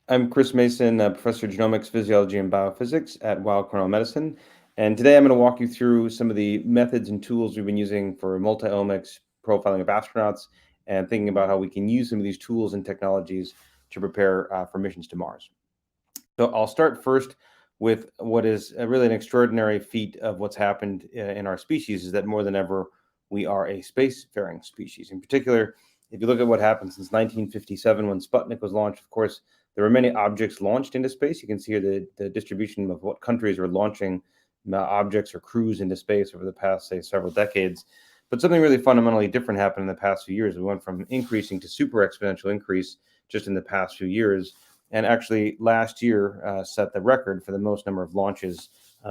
I'm Chris Mason, Professor of Genomics, Physiology, and Biophysics at Weill Cornell Medicine. And today I'm going to walk you through some of the methods and tools we've been using for multi-omics profiling of astronauts and thinking about how we can use some of these tools and technologies to prepare for missions to Mars. So I'll start first with what is really an extraordinary feat of what's happened in our species is that more than ever, we are a spacefaring species. In particular, if you look at what happened since 1957 when Sputnik was launched, of course, there were many objects launched into space. You can see here the distribution of what countries are launching objects or crews into space over the past, say, several decades. But something really fundamentally different happened in the past few years. We went from increasing to super exponential increase just in the past few years, and actually last year set the record for the most number of launches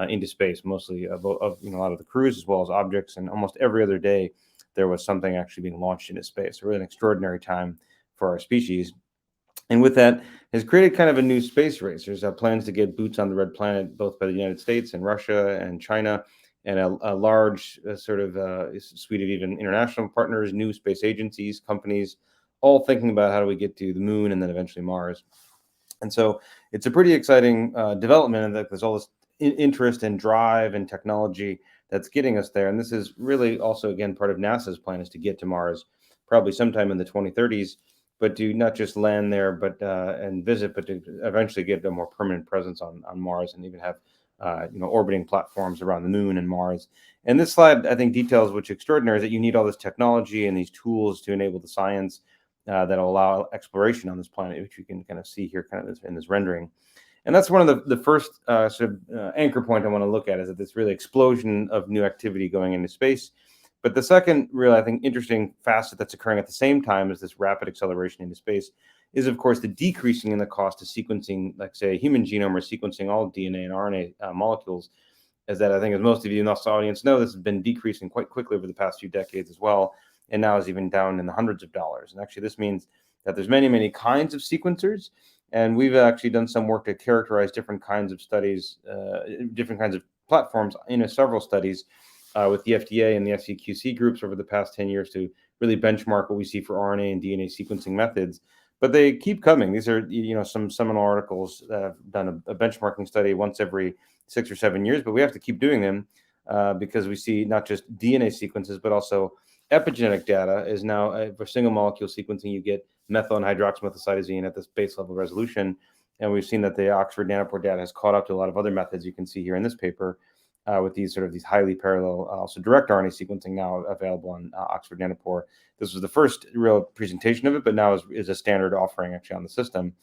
into space, mostly of a lot of the crews as well as objects, and almost every other day there was something actually being launched into space. So really an extraordinary time for our species. And with that, has created kind of a new space race. There's plans to get boots on the red planet, both by the United States and Russia and China, and a large sort of suite of even international partners, new space agencies, companies, all thinking about how do we get to the moon and then eventually Mars. And so it's a pretty exciting development, and that there's all this interest and drive and technology that's getting us there. And this is really also, again, part of NASA's plan is to get to Mars probably sometime in the 2030s, but to not just land there, but and visit, but to eventually get a more permanent presence on Mars and even have orbiting platforms around the moon and Mars. And this slide, I think, details what's extraordinary is that you need all this technology and these tools to enable the science that'll allow exploration on this planet, which you can kind of see here kind of in this rendering. And that's one of the first anchor point I want to look at is that this really explosion of new activity going into space. But the second real, I think, interesting facet that's occurring at the same time as this rapid acceleration into space is, of course, the decreasing in the cost of sequencing, like, say, a human genome or sequencing all DNA and RNA molecules, as that I think, as most of you in this audience know, this has been decreasing quite quickly over the past few decades as well, and now is even down in the hundreds of dollars. And actually, this means that there's many, many kinds of sequencers, and we've actually done some work to characterize different kinds of studies, different kinds of platforms in several studies with the FDA and the SCQC groups over the past 10 years to really benchmark what we see for RNA and DNA sequencing methods. But they keep coming. These are, some seminal articles that have done a benchmarking study once every 6 or 7 years, but we have to keep doing them because we see not just DNA sequences, but also epigenetic data is now for single molecule sequencing, you get methyl and hydroxymethylcytosine at this base level resolution. And we've seen that the Oxford nanopore data has caught up to a lot of other methods you can see here in this paper with these highly parallel, also direct RNA sequencing now available on Oxford nanopore. This was the first real presentation of it, but now is a standard offering actually on the system.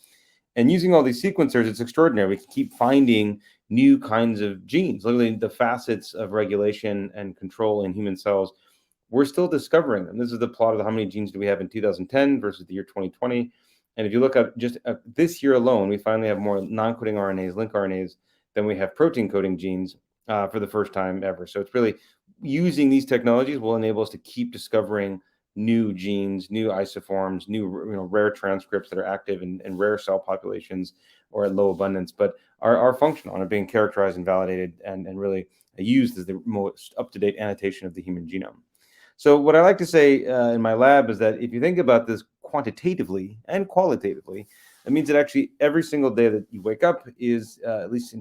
And using all these sequencers, it's extraordinary. We can keep finding new kinds of genes, literally the facets of regulation and control in human cells. We're still discovering them. This is the plot of how many genes do we have in 2010 versus the year 2020. And if you look at just this year alone, we finally have more non-coding RNAs, link RNAs, than we have protein coding genes for the first time ever. So it's really using these technologies will enable us to keep discovering new genes, new isoforms, new rare transcripts that are active in rare cell populations or at low abundance, but are functional and are being characterized and validated and really used as the most up-to-date annotation of the human genome. So what I like to say in my lab is that if you think about this quantitatively and qualitatively, it means that actually every single day that you wake up is, at least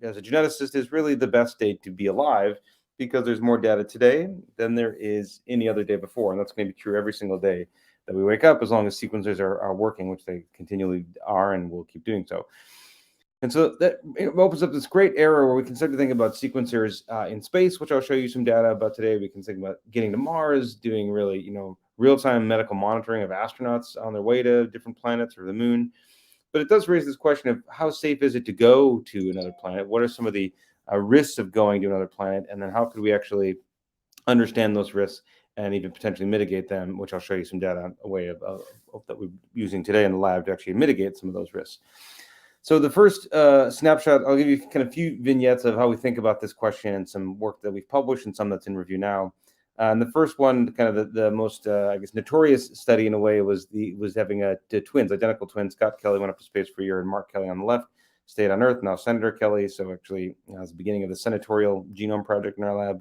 as a geneticist, is really the best day to be alive because there's more data today than there is any other day before. And that's going to be true every single day that we wake up, as long as sequencers are working, which they continually are and will keep doing so. And so that opens up this great era where we can start to think about sequencers in space, which I'll show you some data about today. We can think about getting to Mars, doing really, real-time medical monitoring of astronauts on their way to different planets or the moon. But it does raise this question of how safe is it to go to another planet? What are some of the risks of going to another planet? And then how could we actually understand those risks and even potentially mitigate them, which I'll show you some data, a way of that we're using today in the lab to actually mitigate some of those risks. So the first snapshot, I'll give you kind of a few vignettes of how we think about this question and some work that we've published and some that's in review now. And the first one, kind of the most, I guess, notorious study in a way was having twins, identical twins. Scott Kelly went up to space for a year, and Mark Kelly on the left stayed on Earth. Now Senator Kelly, so actually it was the beginning of the senatorial genome project in our lab.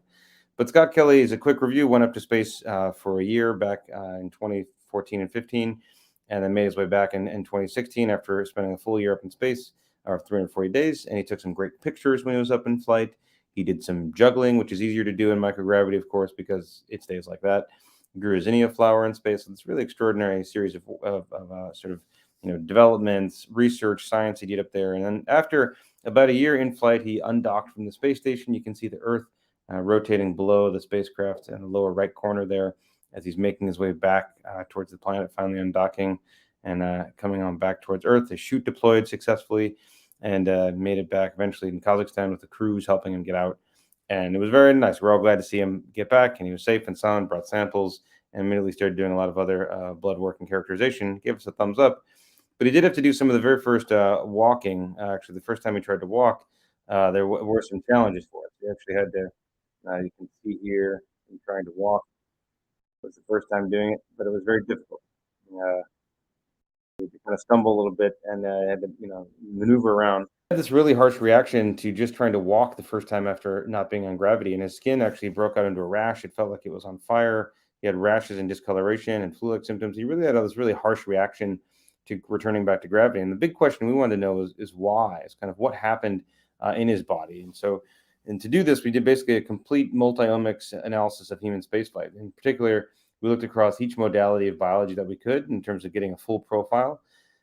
But Scott Kelly, as a quick review, went up to space for a year back in 2014 and 15. and then made his way back in 2016 after spending a full year up in space, or 340 days. And he took some great pictures when he was up in flight. He did some juggling, which is easier to do in microgravity, of course, because it stays like that. He grew a zinnia flower in space. So it's really extraordinary series of sort of developments, research, science he did up there. And then after about a year in flight, he undocked from the space station. You can see the Earth rotating below the spacecraft in the lower right corner there as he's making his way back towards the planet, finally undocking and coming on back towards Earth. The chute deployed successfully and made it back eventually in Kazakhstan with the crews helping him get out. And it was very nice. We're all glad to see him get back, and he was safe and sound, brought samples, and immediately started doing a lot of other blood work and characterization. Gave us a thumbs up. But he did have to do some of the very first walking. Actually, the first time he tried to walk, there were some challenges for us. He actually had to, you can see here, him trying to walk. It was the first time doing it, but it was very difficult. Uh, kind of stumble a little bit and had to, maneuver around. He had this really harsh reaction to just trying to walk the first time after not being on gravity, and his skin actually broke out into a rash. It felt like it was on fire. He had rashes and discoloration and flu-like symptoms. He really had this really harsh reaction to returning back to gravity. And the big question we wanted to know is why? It's kind of what happened in his body. And to do this, we did basically a complete multi-omics analysis of human spaceflight. In particular, we looked across each modality of biology that we could in terms of getting a full profile,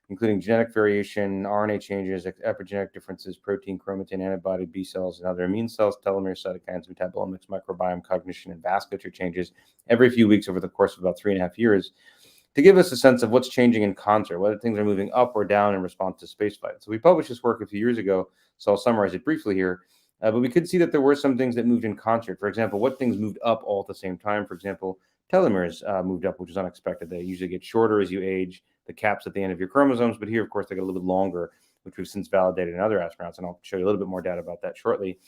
including genetic variation, RNA changes, epigenetic differences, protein, chromatin, antibody, B cells, and other immune cells, telomeres, cytokines, metabolomics, microbiome, cognition, and vasculature changes every few weeks over the course of about 3.5 years to give us a sense of what's changing in concert, whether things are moving up or down in response to spaceflight. So we published this work a few years ago, so I'll summarize it briefly here. But we could see that there were some things that moved in concert. For example, what things moved up all at the same time? For example, telomeres moved up, which is unexpected. They usually get shorter as you age, the caps at the end of your chromosomes, but here, of course, they get a little bit longer, which we've since validated in other astronauts, and I'll show you a little bit more data about that shortly.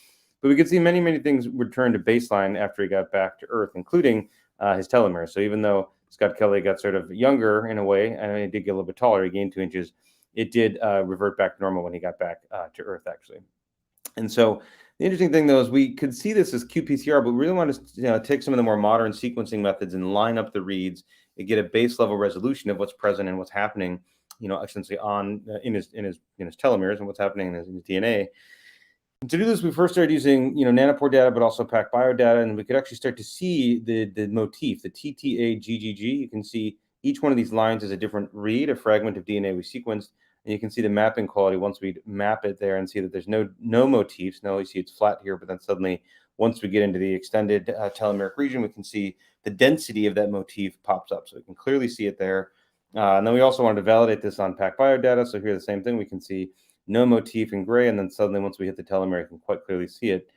But we could see many, many things return to baseline after he got back to Earth, including his telomeres. So even though Scott Kelly got sort of younger in a way, and he did get a little bit taller, he gained 2 inches, it did revert back to normal when he got back to Earth, actually. And so the interesting thing, though, is we could see this as qPCR, but we really want to take some of the more modern sequencing methods and line up the reads and get a base level resolution of what's present and what's happening, essentially on in his telomeres and what's happening in his DNA. And to do this, we first started using nanopore data, but also PacBio data, and we could actually start to see the motif, the TTAGGG. You can see each one of these lines is a different read, a fragment of DNA we sequenced, and you can see the mapping quality once we map it there and see that there's no motifs. No, you see it's flat here, but then suddenly once we get into the extended telomeric region, we can see the density of that motif pops up, so we can clearly see it there. And then we also wanted to validate this on PacBio data. So here the same thing, we can see no motif in gray, and then suddenly once we hit the telomere, you can quite clearly see it.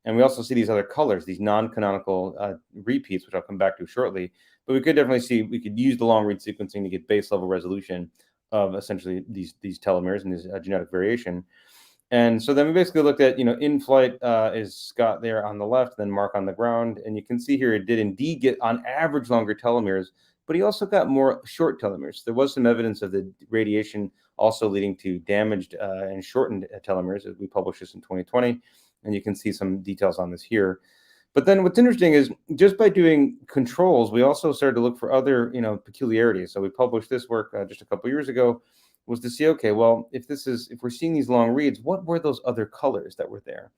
And we also see these other colors, these non-canonical repeats, which I'll come back to shortly. But we could definitely see, we could use the long read sequencing to get base level resolution of essentially these telomeres and this genetic variation. And so then we basically looked at, in flight is Scott there on the left, then Mark on the ground. And you can see here it did indeed get on average longer telomeres, but he also got more short telomeres. There was some evidence of the radiation also leading to damaged and shortened telomeres. We published this in 2020, and you can see some details on this here. But then what's interesting is just by doing controls, we also started to look for other, peculiarities. So we published this work just a couple of years ago, was to see, okay, well, if we're seeing these long reads, what were those other colors that were there?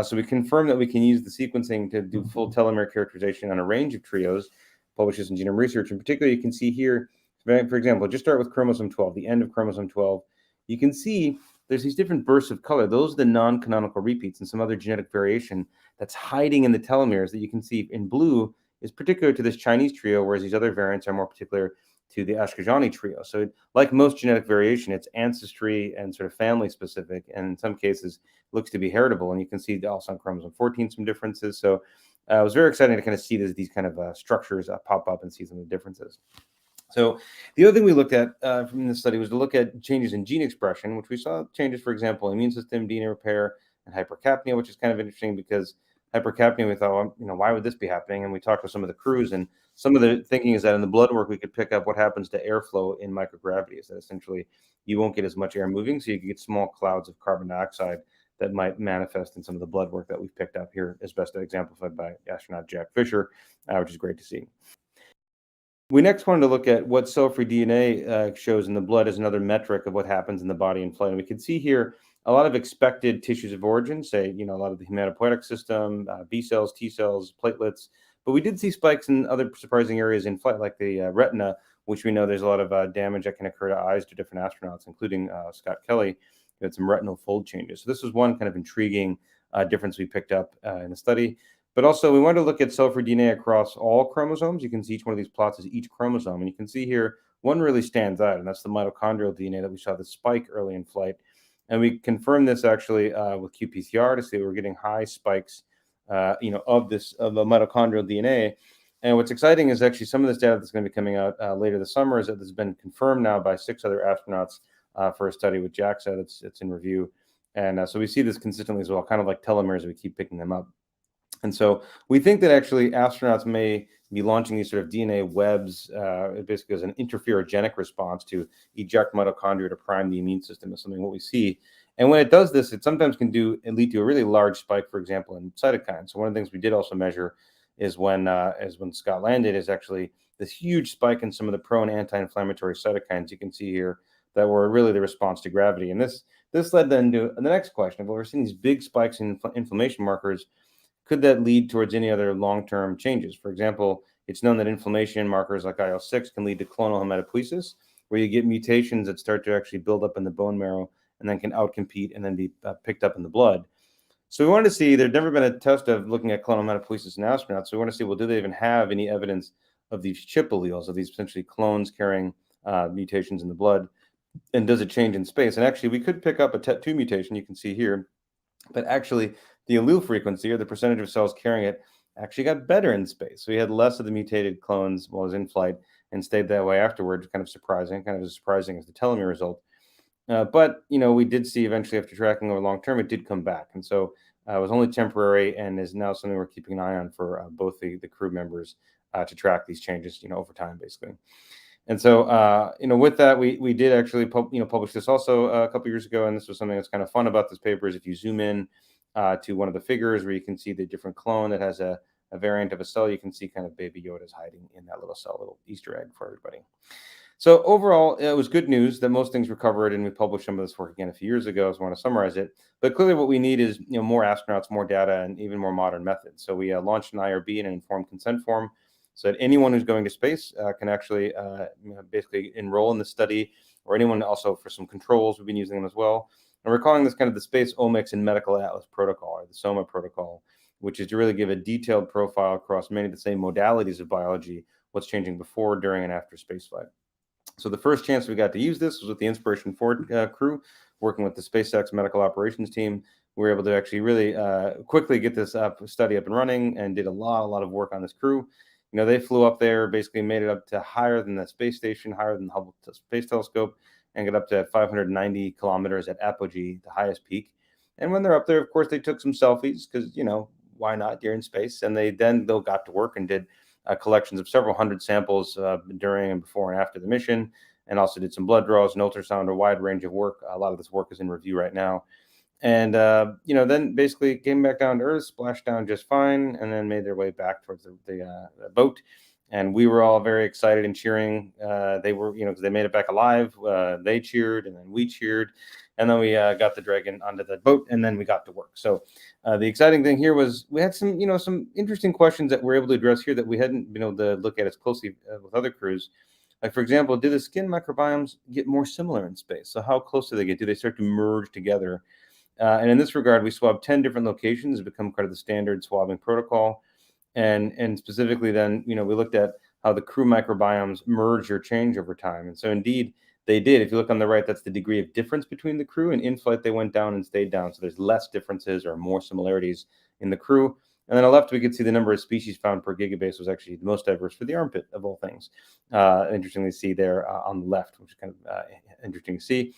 So we confirmed that we can use the sequencing to do full telomere characterization on a range of trios, published this in Genome Research. In particular, you can see here, for example, just start with chromosome 12, the end of chromosome 12. You can see there's these different bursts of color. Those are the non-canonical repeats and some other genetic variation that's hiding in the telomeres that you can see in blue is particular to this Chinese trio, whereas these other variants are more particular to the Ashkenazi trio. So like most genetic variation, it's ancestry and sort of family specific, and in some cases looks to be heritable. And you can see also on chromosome 14 some differences. So it was very exciting to kind of see these kind of structures pop up and see some of the differences. So the other thing we looked at from this study was to look at changes in gene expression, which we saw changes, for example, immune system, DNA repair, and hypercapnia, which is kind of interesting because hypercapnia, we thought, well, why would this be happening? And we talked to some of the crews, and some of the thinking is that in the blood work, we could pick up what happens to airflow in microgravity, is that essentially you won't get as much air moving, so you can get small clouds of carbon dioxide that might manifest in some of the blood work that we've picked up here, as best exemplified by astronaut Jack Fisher, which is great to see. We next wanted to look at what cell-free DNA shows in the blood as another metric of what happens in the body in flight. And we can see here a lot of expected tissues of origin, say, a lot of the hematopoietic system, B cells, T cells, platelets. But we did see spikes in other surprising areas in flight, like the retina, which we know there's a lot of damage that can occur to eyes to different astronauts, including Scott Kelly, who had some retinal fold changes. So this was one kind of intriguing difference we picked up in the study. But also, we wanted to look at cell-free DNA across all chromosomes. You can see each one of these plots is each chromosome. And you can see here, one really stands out, and that's the mitochondrial DNA that we saw the spike early in flight. And we confirmed this actually with qPCR to see we're getting high spikes, of the mitochondrial DNA. And what's exciting is actually some of this data that's going to be coming out later this summer is that this has been confirmed now by 6 other astronauts for a study with JAXA that's in review. And so we see this consistently as well, kind of like telomeres, we keep picking them up. And so we think that actually astronauts may be launching these sort of DNA webs, basically as an interferogenic response to eject mitochondria to prime the immune system is something what we see. And when it does this, it sometimes can lead to a really large spike, for example, in cytokines. So one of the things we did also measure is when Scott landed is actually this huge spike in some of the pro and anti-inflammatory cytokines you can see here that were really the response to gravity. And this led then to the next question. Well, we're seeing these big spikes in inflammation markers. Could that lead towards any other long-term changes? For example, it's known that inflammation markers like IL-6 can lead to clonal hematopoiesis, where you get mutations that start to actually build up in the bone marrow and then can outcompete and then be picked up in the blood. So we wanted to see, there'd never been a test of looking at clonal hematopoiesis in astronauts. So we want to see, well, do they even have any evidence of these chip alleles, of these potentially clones carrying mutations in the blood? And does it change in space? And actually, we could pick up a TET2 mutation, you can see here, but actually the allele frequency or the percentage of cells carrying it actually got better in space. So we had less of the mutated clones while it was in flight and stayed that way afterwards, kind of as surprising as the telomere result. But we did see eventually after tracking over long term, it did come back. And so it was only temporary and is now something we're keeping an eye on for both the crew members to track these changes, over time, basically. And so, with that, we did actually publish this also a couple years ago, and this was something that's kind of fun about this paper is if you zoom in to one of the figures where you can see the different clone that has a variant of a cell, you can see kind of Baby Yoda's hiding in that little cell, little Easter egg for everybody. So overall, it was good news that most things recovered, and we published some of this work again a few years ago. So I want to summarize it. But clearly, what we need is more astronauts, more data, and even more modern methods. So we launched an IRB in an informed consent form, so that anyone who's going to space can actually basically enroll in the study, or anyone also for some controls. We've been using them as well. And we're calling this kind of the Space-Omics and Medical Atlas Protocol, or the SOMA protocol, which is to really give a detailed profile across many of the same modalities of biology, what's changing before, during, and after spaceflight. So the first chance we got to use this was with the Inspiration 4 crew, working with the SpaceX medical operations team. We were able to actually really quickly get this study up and running, and did a lot of work on this crew. They flew up there, basically made it up to higher than the space station, higher than the Hubble Space Telescope, and got up to 590 kilometers at apogee, the highest peak. And when they're up there, of course, they took some selfies because, why not? You're in space. And they got to work and did collections of several hundred samples during and before and after the mission, and also did some blood draws and ultrasound, a wide range of work. A lot of this work is in review right now. And, then basically came back down to Earth, splashed down just fine, and then made their way back towards the boat. And we were all very excited and cheering. They were, because they made it back alive. They cheered, and then we cheered. And then we got the Dragon onto the boat, and then we got to work. So the exciting thing here was we had some interesting questions that we're able to address here that we hadn't been able to look at as closely with other crews. Like, for example, do the skin microbiomes get more similar in space? So how close do they get? Do they start to merge together? And in this regard, we swabbed 10 different locations. It's become kind of the standard swabbing protocol. And specifically then, we looked at how the crew microbiomes merge or change over time. And so indeed, they did. If you look on the right, that's the degree of difference between the crew. And in flight, they went down and stayed down. So there's less differences or more similarities in the crew. And then on the left, we could see the number of species found per gigabase was actually the most diverse for the armpit of all things. Interestingly to see there on the left, which is kind of interesting to see.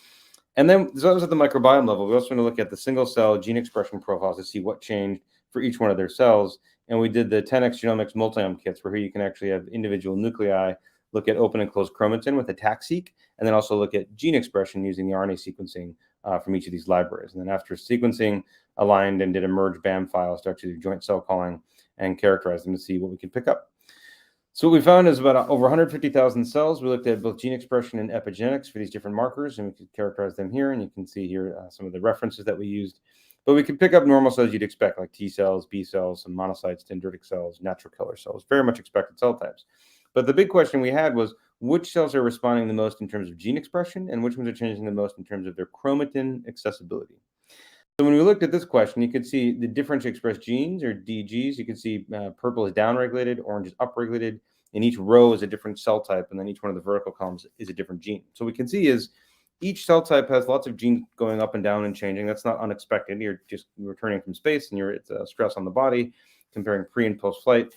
And then, so that was at the microbiome level. We also want to look at the single cell gene expression profiles to see what changed for each one of their cells. And we did the 10x genomics multi-omic kits, where here you can actually have individual nuclei, look at open and closed chromatin with a TAC-seq, and then also look at gene expression using the RNA sequencing from each of these libraries. And then after sequencing, aligned and did a merge BAM files to actually do joint cell calling and characterize them to see what we could pick up. So overall, it was good news that most things recovered, and we published some of this work again a few years ago. So I want to summarize it. But clearly, what we need is more astronauts, more data, and even more modern methods. So we think that actually astronauts may be launching these studies for each one of their cells as another metric of what happens in the body in flight in space. So what we found is about over 150,000 cells. We looked at both gene expression and epigenetics for these different markers, and we could characterize them here. And you can see here some of the references that we used. But we could pick up normal cells you'd expect, like T cells, B cells, some monocytes, dendritic cells, natural killer cells, very much expected cell types. But the big question we had was which cells are responding the most in terms of gene expression and which ones are changing the most in terms of their chromatin accessibility. So when we looked at this question, you could see the differentially expressed genes or DGs. You can see purple is downregulated, orange is upregulated, and each row is a different cell type, and then each one of the vertical columns is a different gene. So we can see is each cell type has lots of genes going up and down and changing. That's not unexpected. You're just returning from space, and it's a stress on the body, comparing pre and post flight.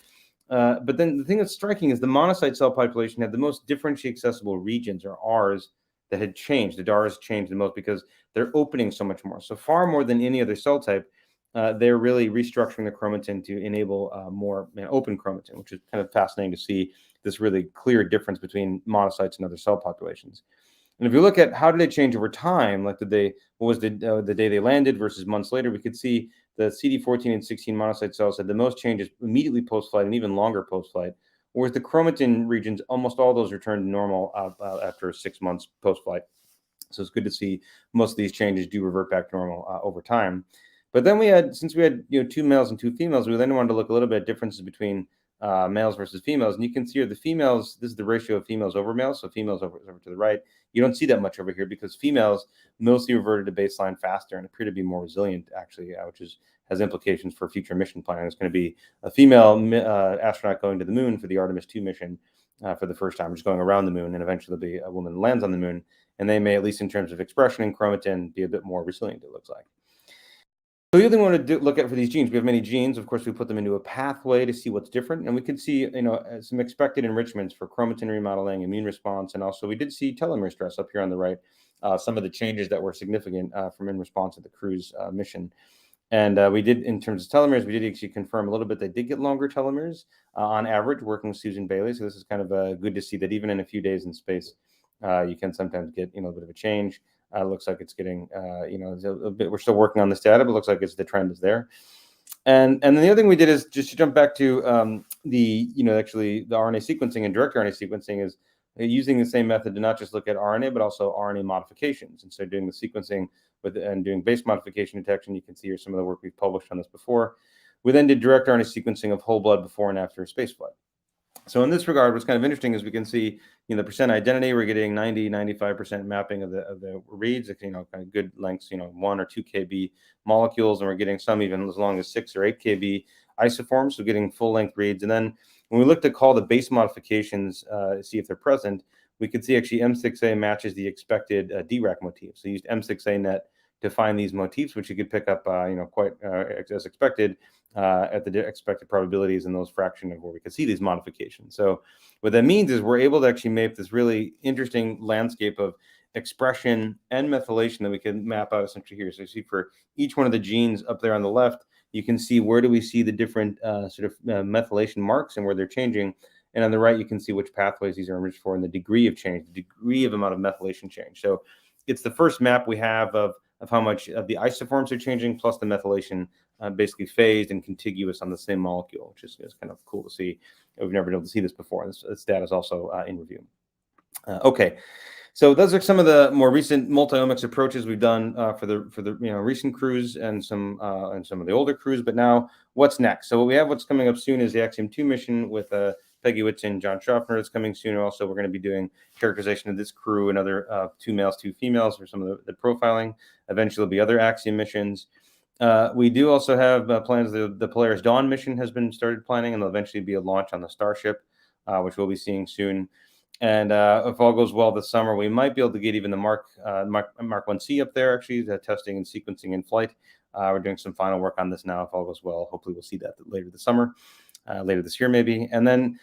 But then the thing that's striking is the monocyte cell population had the most differentially accessible regions, or Rs, that had changed. The DARs changed the most because they're opening so much more. So far more than any other cell type, they're really restructuring the chromatin to enable more open chromatin, which is kind of fascinating to see this really clear difference between monocytes and other cell populations. And if you look at how did they change over time, like what was the day they landed versus months later, we could see the CD14 and 16 monocyte cells had the most changes immediately post-flight and even longer post-flight, whereas the chromatin regions, almost all those returned to normal after 6 months post-flight. So it's good to see most of these changes do revert back to normal over time. But then since we had two males and two females, we then wanted to look a little bit at differences between males versus females. And you can see here the females, this is the ratio of females over males. So females over to the right. You don't see that much over here because females mostly reverted to baseline faster and appear to be more resilient, actually, which has implications for future mission planning. There's going to be a female astronaut going to the moon for the Artemis 2 mission for the first time, just going around the moon, and eventually there'll be a woman who lands on the moon, and they may, at least in terms of expression and chromatin, be a bit more resilient, it looks like. So the other thing we want to look at for these genes, we have many genes. Of course, we put them into a pathway to see what's different, and we can see, some expected enrichments for chromatin remodeling, immune response, and also we did see telomere stress up here on the right. Some of the changes that were significant from in response to the cruise mission. And we did, in terms of telomeres, we did actually confirm a little bit they did get longer telomeres on average, working with Susan Bailey. So this is kind of good to see that even in a few days in space, you can sometimes get a bit of a change. Looks like it's getting a bit. We're still working on this data, but it looks like the trend is there. And then the other thing we did is just to jump back to actually the RNA sequencing and direct RNA sequencing is using the same method to not just look at RNA but also RNA modifications. And so doing the sequencing and doing base modification detection, you can see here some of the work we've published on this before. We then did direct RNA sequencing of whole blood before and after spaceflight. So in this regard, what's kind of interesting is we can see, the percent identity, we're getting 95% mapping of the reads, kind of good lengths, 1 or 2 kb molecules, and we're getting some even as long as 6 or 8 kb isoforms, so getting full length reads. And then when we look to call the base modifications, see if they're present, we could see actually M6A matches the expected DRAC motif. So used M6A net to find these motifs, which you could pick up, quite as expected at the expected probabilities in those fraction of where we could see these modifications. So what that means is we're able to actually map this really interesting landscape of expression and methylation that we can map out essentially here. So you see for each one of the genes up there on the left, you can see where do we see the different methylation marks and where they're changing. And on the right, you can see which pathways these are enriched for and the degree of change, the degree of amount of methylation change. So it's the first map we have of how much of the isoforms are changing, plus the methylation basically phased and contiguous on the same molecule, which is kind of cool to see. We've never been able to see this before. This data is also in review. Okay, so those are some of the more recent multi-omics approaches we've done for the recent crews and some of the older crews. But now, what's next? So what's coming up soon is the Axiom 2 mission with Peggy Whitson, John Schaffner is coming soon. Also, we're going to be doing characterization of this crew, another 2 males, 2 females for some of the profiling. Eventually, there'll be other Axiom missions. We do also have plans. The Polaris Dawn mission has been started planning, and there'll eventually be a launch on the Starship, which we'll be seeing soon. And if all goes well this summer, we might be able to get even the Mark 1C up there, actually, testing and sequencing in flight. We're doing some final work on this now. If all goes well, hopefully we'll see that later this summer. Later this year, maybe. And then,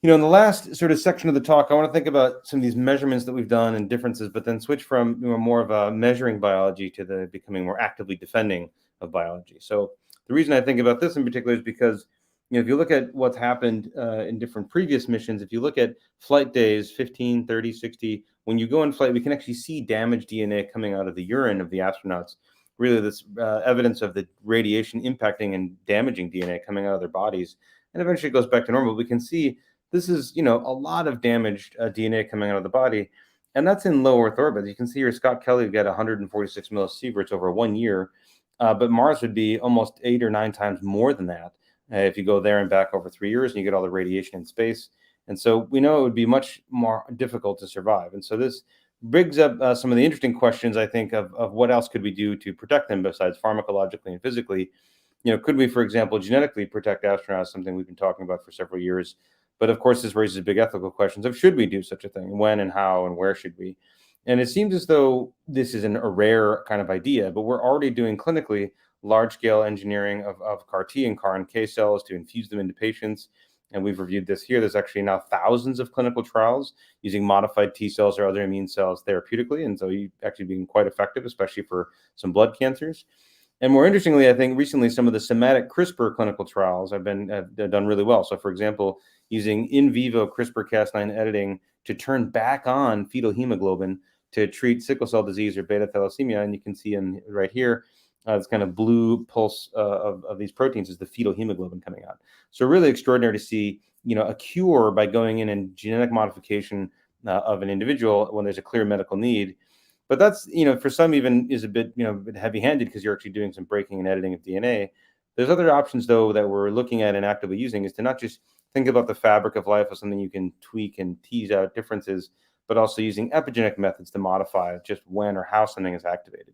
in the last sort of section of the talk, I want to think about some of these measurements that we've done and differences, but then switch from more of a measuring biology to the becoming more actively defending of biology. So the reason I think about this in particular is because, if you look at what's happened in different previous missions, if you look at flight days, 15, 30, 60, when you go in flight, we can actually see damaged DNA coming out of the urine of the astronauts. Really, this evidence of the radiation impacting and damaging DNA coming out of their bodies, and eventually it goes back to normal. We can see this is, a lot of damaged DNA coming out of the body. And that's in low Earth orbit. You can see here Scott Kelly got 146 millisieverts over 1 year, but Mars would be almost 8 or 9 times more than that if you go there and back over 3 years and you get all the radiation in space. And so we know it would be much more difficult to survive. And so this brings up some of the interesting questions, I think, of what else could we do to protect them besides pharmacologically and physically. Could we, for example, genetically protect astronauts, something we've been talking about for several years? But of course, this raises big ethical questions of should we do such a thing? When and how and where should we? And it seems as though this is a rare kind of idea, but we're already doing clinically large scale engineering of CAR T and CAR NK cells to infuse them into patients. And we've reviewed this here. There's actually now thousands of clinical trials using modified T cells or other immune cells therapeutically. And so you actually being quite effective, especially for some blood cancers. And more interestingly, I think recently some of the somatic CRISPR clinical trials have done really well. So, for example, using in vivo CRISPR-Cas9 editing to turn back on fetal hemoglobin to treat sickle cell disease or beta thalassemia, and you can see in right here, this kind of blue pulse of these proteins is the fetal hemoglobin coming out. So, really extraordinary to see, a cure by going in and genetic modification of an individual when there's a clear medical need. But that's, for some even is a bit, heavy-handed because you're actually doing some breaking and editing of DNA. There's other options, though, that we're looking at and actively using is to not just think about the fabric of life as something you can tweak and tease out differences, but also using epigenetic methods to modify just when or how something is activated.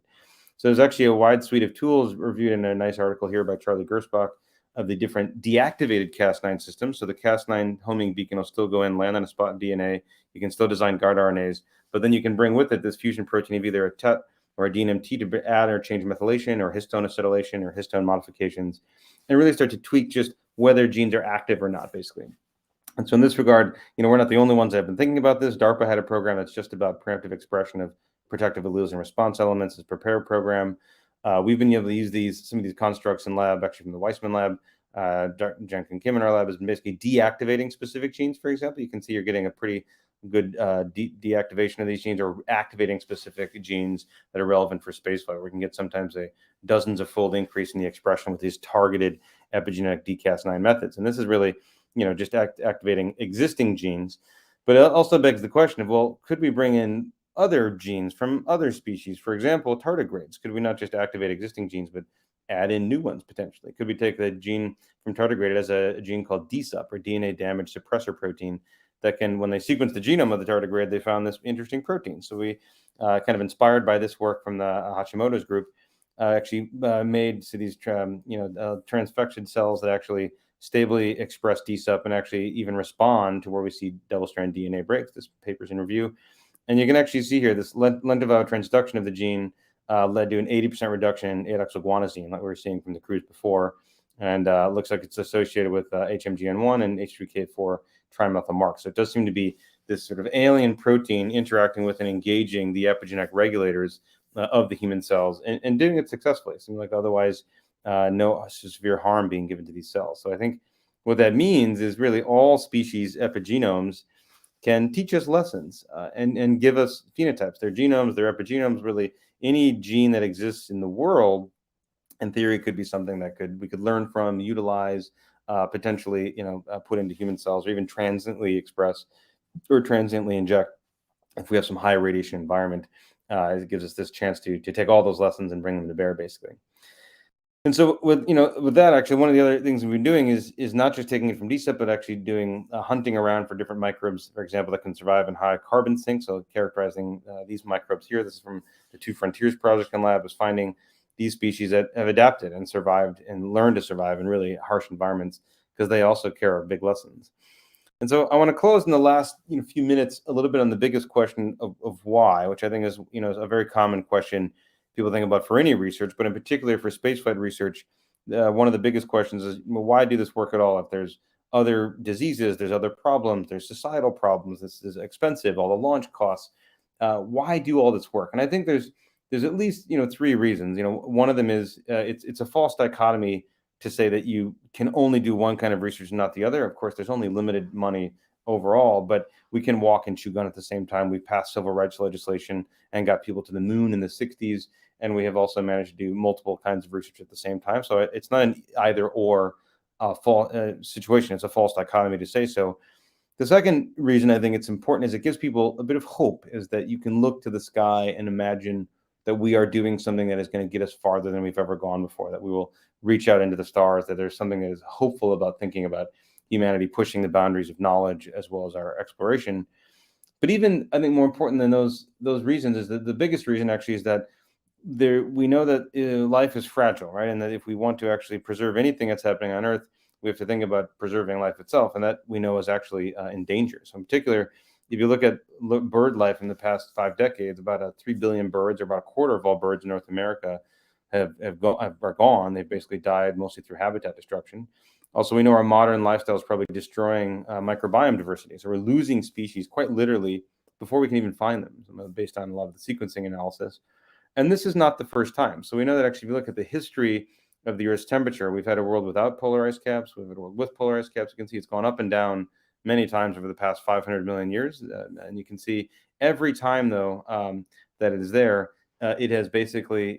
So there's actually a wide suite of tools reviewed in a nice article here by Charlie Gersbach of the different deactivated Cas9 systems. So the Cas9 homing beacon will still go in, land on a spot in DNA. You can still design guard RNAs, but then you can bring with it this fusion protein of either a TET or a DNMT to add or change methylation or histone acetylation or histone modifications, and really start to tweak just whether genes are active or not, basically. And so in this regard, we're not the only ones that have been thinking about this. DARPA had a program that's just about preemptive expression of protective alleles and response elements. It's PREPARE program. We've been able to use some of these constructs in lab, actually from the Weissman lab. Jenkin Kim in our lab has been basically deactivating specific genes, for example. You can see you're getting a pretty good deactivation of these genes or activating specific genes that are relevant for spaceflight. We can get sometimes a dozens of fold increase in the expression with these targeted epigenetic Cas9 methods. And this is really, just activating existing genes. But it also begs the question of, well, could we bring in other genes from other species? For example, tardigrades. Could we not just activate existing genes, but add in new ones potentially? Could we take the gene from tardigrade as a gene called DSUP or DNA damage suppressor protein that can, when they sequence the genome of the tardigrade, they found this interesting protein. So we kind of inspired by this work from the Hashimoto's group, actually made so these transfected cells that actually stably express DSUP and actually even respond to where we see double-strand DNA breaks. This paper's in review. And you can actually see here this lentiviral transduction of the gene led to an 80% reduction in adexoguanosine, like we were seeing from the cruise before. And looks like it's associated with HMGN1 and H3K4 trimethyl marks. So it does seem to be this sort of alien protein interacting with and engaging the epigenetic regulators of the human cells and doing it successfully. It seems like otherwise no severe harm being given to these cells. So I think what that means is really all species epigenomes can teach us lessons and give us phenotypes. Their genomes, their epigenomes, really any gene that exists in the world, in theory, could be something that we could learn from, utilize, potentially, put into human cells, or even transiently express or transiently inject if we have some high radiation environment. It gives us this chance to take all those lessons and bring them to bear, basically. And so with that, actually, one of the other things we've been doing is not just taking it from DSEP, but actually doing hunting around for different microbes, for example, that can survive in high carbon sinks. So characterizing these microbes here. This is from the Two Frontiers project in lab, was finding these species that have adapted and survived and learned to survive in really harsh environments because they also carry big lessons. And so I want to close in the last few minutes a little bit on the biggest question of why, which I think is a very common question people think about for any research, but in particular for spaceflight research. One of the biggest questions is, well, why do this work at all? If there's other diseases, there's other problems, there's societal problems, this is expensive, all the launch costs. Why do all this work? And I think there's at least three reasons. One of them is it's a false dichotomy to say that you can only do one kind of research and not the other. Of course, there's only limited money overall, but we can walk and chew gun at the same time. We passed civil rights legislation and got people to the moon in the 60s. And we have also managed to do multiple kinds of research at the same time. So it's not an either or situation. It's a false dichotomy to say so. The second reason I think it's important is it gives people a bit of hope, is that you can look to the sky and imagine that we are doing something that is going to get us farther than we've ever gone before, that we will reach out into the stars, that there's something that is hopeful about thinking about humanity pushing the boundaries of knowledge as well as our exploration. But even I think more important than those reasons is that the biggest reason actually is that we know that life is fragile, right? And that if we want to actually preserve anything that's happening on Earth, we have to think about preserving life itself, and that we know is actually in danger. So, in particular, if you look at bird life in the past 5 decades, about 3 billion birds, or about a quarter of all birds in North America, are gone. They've basically died mostly through habitat destruction. Also, we know our modern lifestyle is probably destroying microbiome diversity. So we're losing species quite literally before we can even find them, based on a lot of the sequencing analysis. And this is not the first time. So we know that actually, if you look at the history of the Earth's temperature, we've had a world without polar ice caps, we've had a world with polar ice caps. You can see it's gone up and down many times over the past 500 million years. And you can see every time, though, that it is there, it has basically,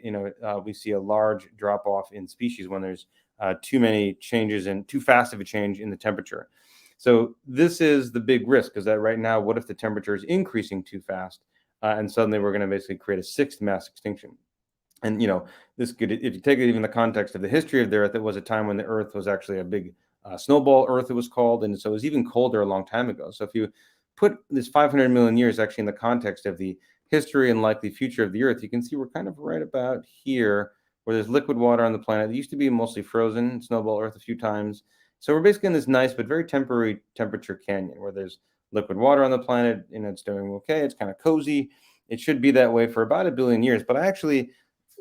we see a large drop off in species when there's too many changes and too fast of a change in the temperature. So this is the big risk, is that right now, what if the temperature is increasing too fast? And suddenly we're going to basically create a sixth mass extinction. And this could, if you take it even the context of the history of the Earth, it was a time when the Earth was actually a big snowball Earth, it was called, and so it was even colder a long time ago. So if you put this 500 million years actually in the context of the history and likely future of the Earth, you can see we're kind of right about here, where there's liquid water on the planet. It used to be mostly frozen snowball Earth a few times. So we're basically in this nice but very temporary temperature canyon where there's liquid water on the planet, and it's doing okay. It's kind of cozy. It should be that way for about 1 billion years. But I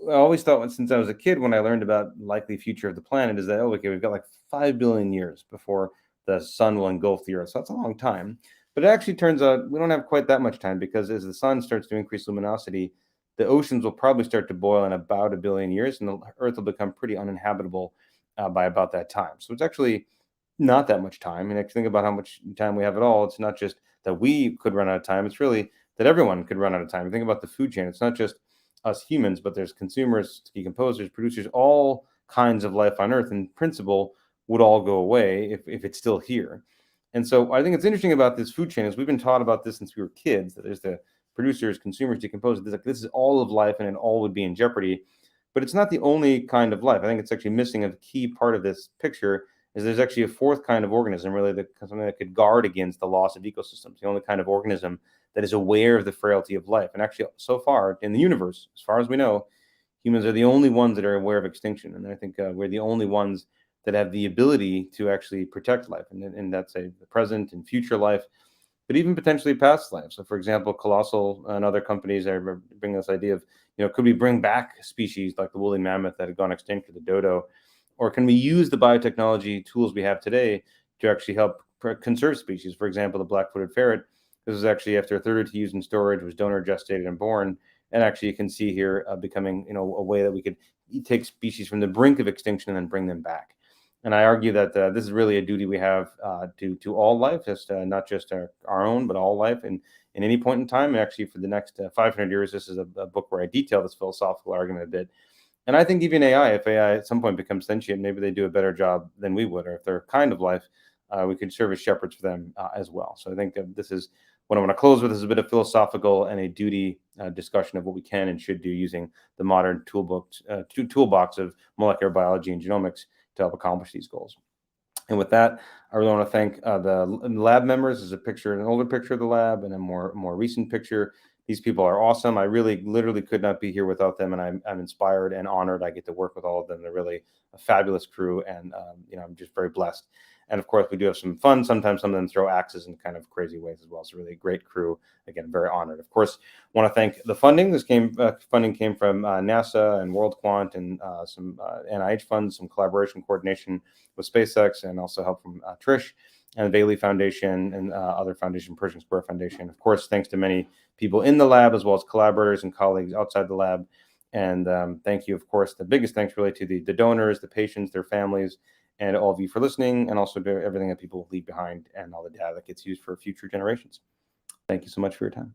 always thought, since I was a kid, when I learned about likely future of the planet, is that, oh, okay, we've got like 5 billion years before the sun will engulf the Earth. So that's a long time. But it actually turns out we don't have quite that much time, because as the sun starts to increase luminosity, the oceans will probably start to boil in about 1 billion years, and the Earth will become pretty uninhabitable by about that time. So it's actually not that much time. And if you think about how much time we have at all, it's not just that we could run out of time, it's really that everyone could run out of time. You think about the food chain, it's not just us humans, but there's consumers, decomposers, producers, all kinds of life on Earth in principle would all go away if it's still here. And so I think it's interesting about this food chain is we've been taught about this since we were kids, that there's the producers, consumers, decomposers. This is all of life, and it all would be in jeopardy. But it's not the only kind of life. I think it's actually missing a key part of this picture, is there's actually a fourth kind of organism, really, something that could guard against the loss of ecosystems, the only kind of organism that is aware of the frailty of life. And actually, so far in the universe, as far as we know, humans are the only ones that are aware of extinction. And I think we're the only ones that have the ability to actually protect life. And that's the present and future life, but even potentially past life. So, for example, Colossal and other companies are bringing this idea of, could we bring back species like the woolly mammoth that had gone extinct, or the dodo? Or can we use the biotechnology tools we have today to actually help conserve species? For example, the black-footed ferret. This is actually after a third of its use in storage, was donor gestated and born. And actually, you can see here becoming, a way that we could take species from the brink of extinction and then bring them back. And I argue that this is really a duty we have to all life, not just our own, but all life, and in any point in time. And actually, for the next 500 years, this is a book where I detail this philosophical argument a bit. And I think even AI, if AI at some point becomes sentient, maybe they do a better job than we would, or if they're kind of life, we could serve as shepherds for them as well. So I think this is what I want to close with, is a bit of philosophical and a duty discussion of what we can and should do using the modern toolbox of molecular biology and genomics to help accomplish these goals. And with that, I really want to thank the lab members. There's a picture, an older picture of the lab, and a more recent picture. These people are awesome. I really, literally could not be here without them, and I'm inspired and honored. I get to work with all of them. They're really a fabulous crew, and I'm just very blessed. And of course, we do have some fun. Sometimes some of them throw axes in kind of crazy ways as well. It's a really great crew. Again, very honored. Of course, want to thank the funding. Funding came from NASA and World Quant, and some NIH funds, some collaboration coordination with SpaceX, and also help from Trish and the Bailey Foundation and other foundation, Pershing Square Foundation. Of course, thanks to many people in the lab, as well as collaborators and colleagues outside the lab. And thank you, of course, the biggest thanks really to the donors, the patients, their families, and all of you for listening, and also to everything that people leave behind and all the data that gets used for future generations. Thank you so much for your time.